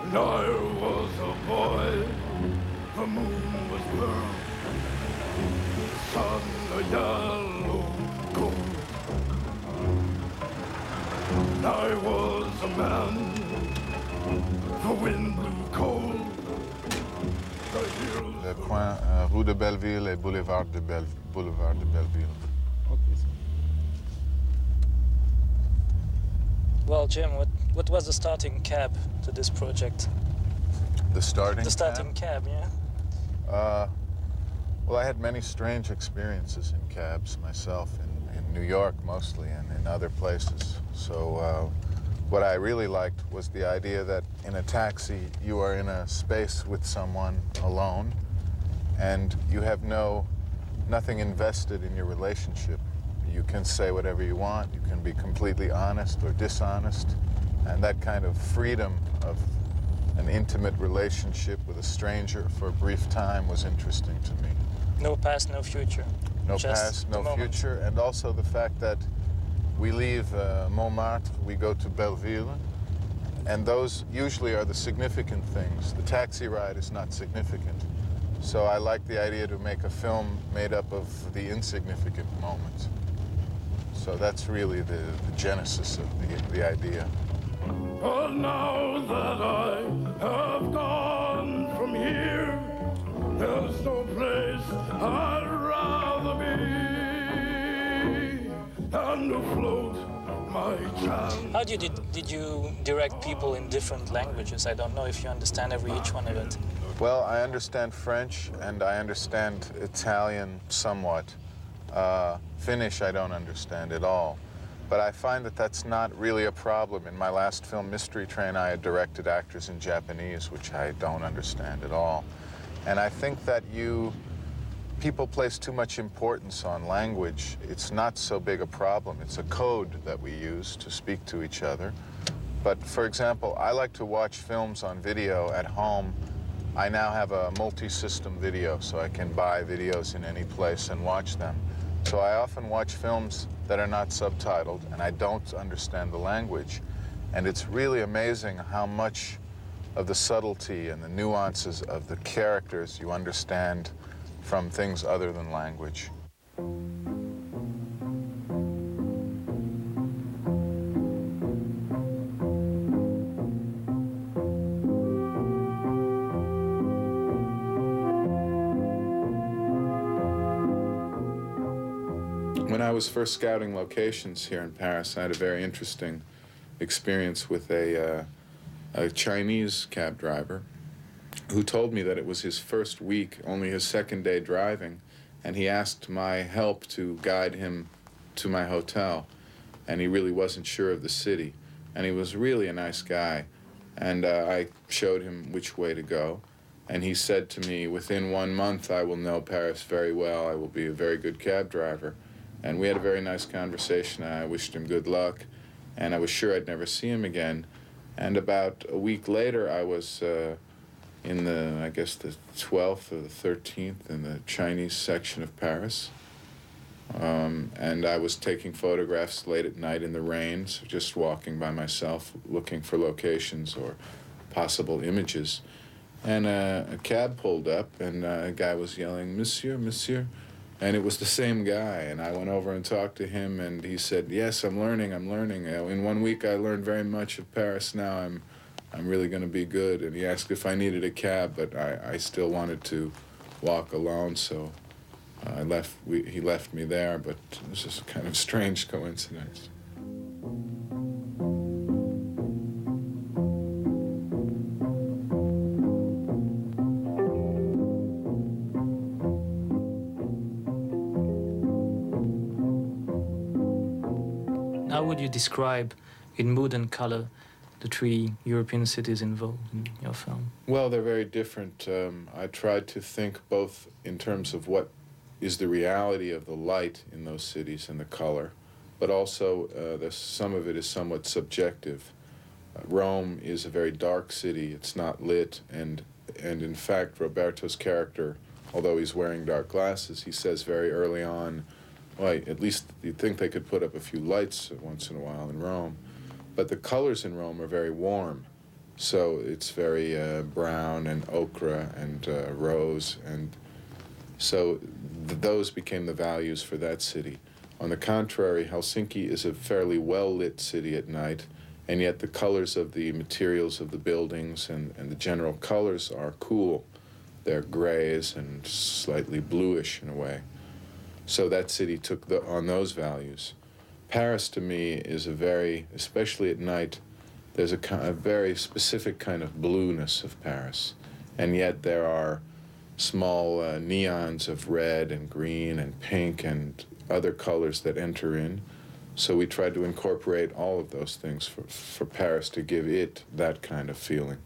When I was a boy, the moon was pearl, the sun a yellow gold. When I was a man, the wind blew cold. Le coin rue de Belleville et boulevard de Belleville. Well, Jim, what was the starting cab to this project? The starting cab, yeah. Well, I had many strange experiences in cabs myself, in New York mostly, and in other places. So what I really liked was the idea that in a taxi, you are in a space with someone alone, and you have nothing invested in your relationship. You can say whatever you want, you can be completely honest or dishonest, and that kind of freedom of an intimate relationship with a stranger for a brief time was interesting to me. No past, no future. No Just past, no moment. future, and also the fact that we leave Montmartre, we go to Belleville, and those usually are the significant things. The taxi ride is not significant. So I like the idea to make a film made up of the insignificant moments. So that's really the genesis of the idea. But now that I have gone from here, there's no place I'd rather be than to float my chance. How did you direct people in different languages? I don't know if you understand each one of it. Well, I understand French and I understand Italian somewhat. Finnish I don't understand at all. But I find that that's not really a problem. In my last film, Mystery Train, I had directed actors in Japanese, which I don't understand at all. And I think that people place too much importance on language. It's not so big a problem. It's a code that we use to speak to each other. But for example, I like to watch films on video at home. I now have a multi-system video, so I can buy videos in any place and watch them. So I often watch films that are not subtitled, and I don't understand the language. And it's really amazing how much of the subtlety and the nuances of the characters you understand from things other than language. When I was first scouting locations here in Paris, I had a very interesting experience with a Chinese cab driver who told me that it was his first week, only his second day driving, and he asked my help to guide him to my hotel, and he really wasn't sure of the city. And he was really a nice guy, and I showed him which way to go, and he said to me, within 1 month I will know Paris very well, I will be a very good cab driver. And we had a very nice conversation. I wished him good luck, and I was sure I'd never see him again. And about a week later, I was in the, I guess, the 12th or the 13th in the Chinese section of Paris. And I was taking photographs late at night in the rain, so just walking by myself, looking for locations or possible images. And a cab pulled up, and a guy was yelling, "Monsieur, monsieur." And it was the same guy, and I went over and talked to him, and he said, "Yes, I'm learning. In 1 week, I learned very much of Paris. Now I'm really going to be good." And he asked if I needed a cab, but I still wanted to walk alone, so he left me there, but it was just a kind of strange coincidence. How would you describe, in mood and color, the 3 European cities involved in your film? Well, they're very different. I tried to think both in terms of what is the reality of the light in those cities and the color, but also some of it is somewhat subjective. Rome is a very dark city. It's not lit, and in fact, Roberto's character, although he's wearing dark glasses, he says very early on, well, at least you'd think they could put up a few lights once in a while in Rome. But the colors in Rome are very warm, So it's very brown and ochre and rose, and so those became the values for that city. On the contrary, Helsinki is a fairly well-lit city at night, and yet the colors of the materials of the buildings and the general colors are cool. They're grays and slightly bluish in a way. So that city took on those values. Paris, to me, is a very, especially at night, there's a very specific kind of blueness of Paris. And yet there are small neons of red and green and pink and other colors that enter in. So we tried to incorporate all of those things for Paris to give it that kind of feeling.